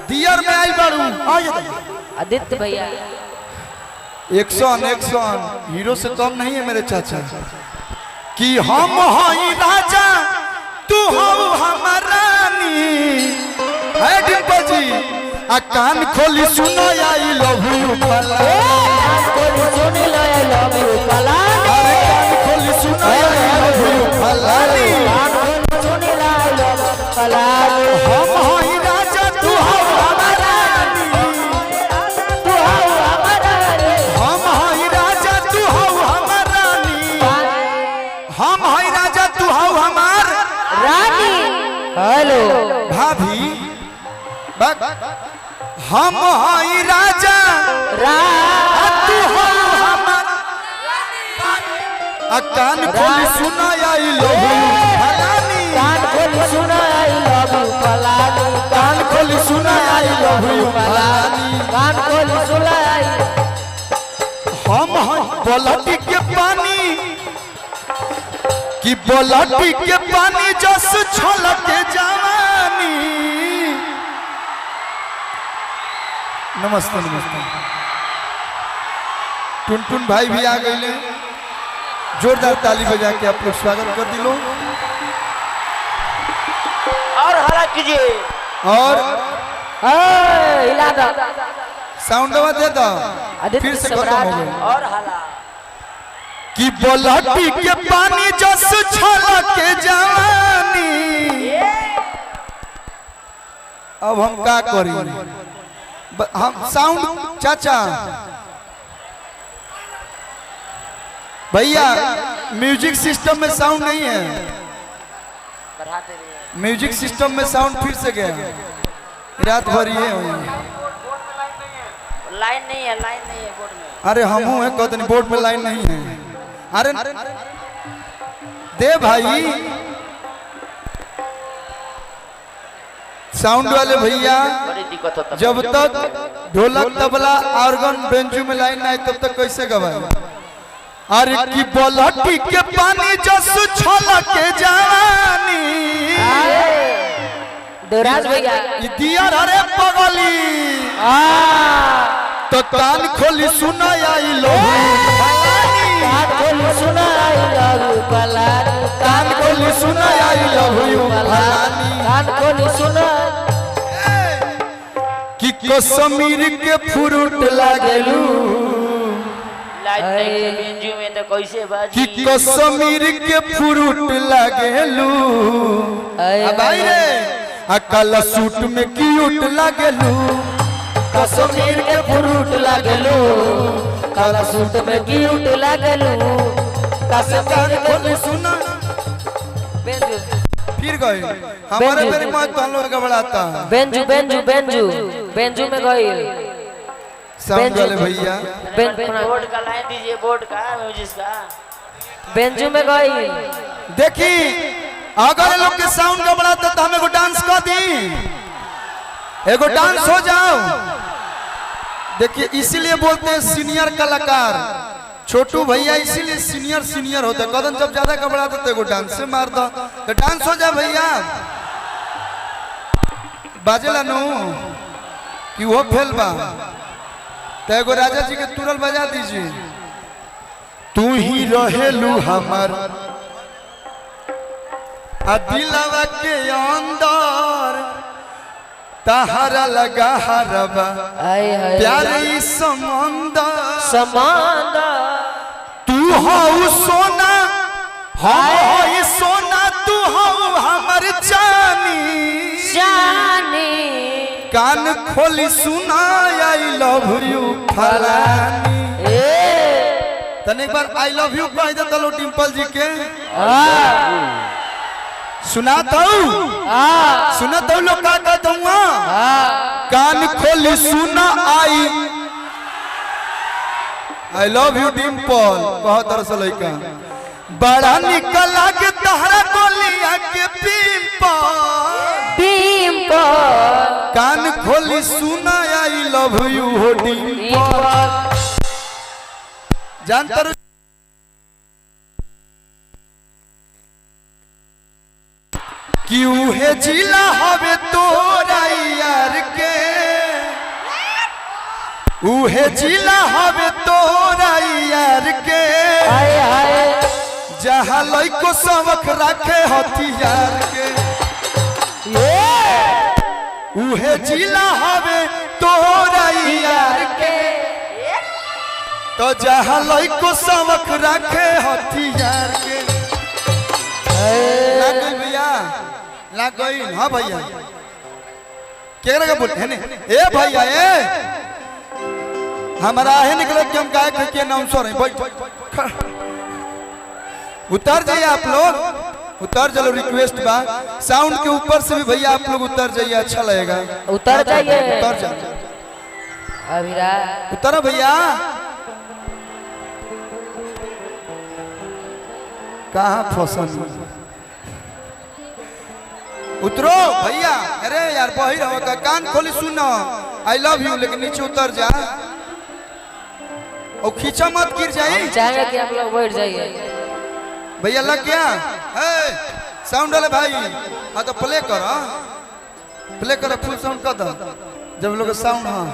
दियर में आई बारू आदित्य भैया 100 हीरो से कम नहीं है मेरे चाचा। कि हम हई राजा तू हो हमर रानी है डिम्पल जी। आ कान खोली सुनो आई लव यू पला। कान खोली सुन लो आई लव यू पला। अरे कान खोली सुनो आई लव यू पला। कान खोली सुन लो आई लव यू पला। हम हई राजा तू हो हमर रानी। तू हो हमर रानी। हम हई राजा तू हो हमर रानी। हम हई राजा तू हो हमर रानी। हेलो भाभी हम हई राजा तू हो हमर। आ कान खोली सुना आई लव यू फलानी। कान खोली सुन आई लव यू पला। कान खोली सुना आई लव यू फलानी। कान खोली सुन आई। हम हई बोलती के पानी कि बोलती के पानी जस छलके जवानी। नमस्ते नमस्ते। टुनटुन भाई भी आ गए, जोरदार ताली बजा के आप लोग स्वागत कर दिलो। और हरा कीजिए और हिला दो साउंड दे दो फिर से खत्म हो गए। और हला कि बोलती के पानी जस छलके जवानी। अब हम का करी हम साउंड चाचा भैया म्यूजिक सिस्टम में साउंड नहीं है। बढ़ाते रहिए। म्यूजिक सिस्टम में साउंड फिर से गया रात भर ये लाइन नहीं है बोर्ड में। अरे हम है कहते नहीं बोर्ड में लाइन नहीं है। अरे दे भाई साउंड वाले भैया। बड़ी दिक्कत होता है। जब तक ढोलक तबला ऑर्गन बेंजू में लाइन नहीं तब तक कैसे गवाए। अरे की बोलती के पानी जस छलके जवानी। देवराज भैया दिया अरे पगली तो कान खोली सुना आई लो। कान खोली सुन आई लव यू पला। कान खोली सुना आई लव यू फलानी। कान खोली सुन कि कश्मीर के फ्रूट लागेलू। लाइन नहीं है बेंजू में तो कैसे बाजी। कि कश्मीर के फ्रूट लागेलू। अब आई रे अकल सूट में क्यूट लागेलू। कश्मीर के फ्रूट लागेलू। काला सूट में क्यूट लागेलू। कान खोली सुना बेंजू फिर गए हमारे मेरे माँ तो हम लोग घबराता। बेंजू में गई। साउंड वाले भैया बोर्ड का लाइन दीजिए। बोर्ड का म्यूजिक का बेंजू में गई। देखी अगर लोग के साउंड घबराता तो हम एगो डांस कर दी। एगो डांस हो जाओ। देखिए इसीलिए बोलते हैं सीनियर कलाकार। छोटू भैया इसीलिए सीनियर होते हैं। कदम जब ज्यादा घबराते तो एगो डांस से मार दो तो डांस हो जाए भैया। बाजेला नो कि वो फेल बा तो एगो राजा जी के तुरल बजा दीजिए। तू ही रहेलू हमर आ दिलवा के अंदर तहरा लगा हरबा प्यारे समंदर। तू हो सोना हाय सोना तू हो हमर जानी। कान खोली सुना आई लव यू फलानी। तने एक बार आई लव यू कह दे तो डिम्पल जी के सुनाता लोग का दूंगा। कान खोली सुना आई लव यू डिम्पल बहुत तरह लड़का बड़ा निकल के तहरा गोलिया के पिंपल। कान खोली सुना आई लव यू हो डिम्पल। जानते क्यों है जिला हवे तोरा यार के उहे जिला हवे तोरा यार के हाय हाय जहाँ लइको सबक रखे हथियार के उहे जिला हवे तोरा यार के तो जहाँ लइको सबक रखे हथियार के लग गई भैया लग गई। हाँ भैया क्या का बोल ए भैया ए हमारा है निकले कि हम गाय के नाम सो रहे उतर जाइए आप लोग उतर चलो रिक्वेस्ट बा साउंड के ऊपर से भी भैया आप लोग उतर जाइए अच्छा लगेगा। उतर जाइए उतर जाइए अभिराज उतरो भैया कहाँ फसन उतरो भैया। अरे यार बही रहो का कान खोली सुनो आई लव यू लेकिन नीचे उतर जा और खींचा मत गिर जाए। चाहे कि आप लोग बैठ जाइए भैया लग गया साउंड वाले भाई। हाँ तो प्ले करो फुल साउंड कर दो जब लोग साउंड। हाँ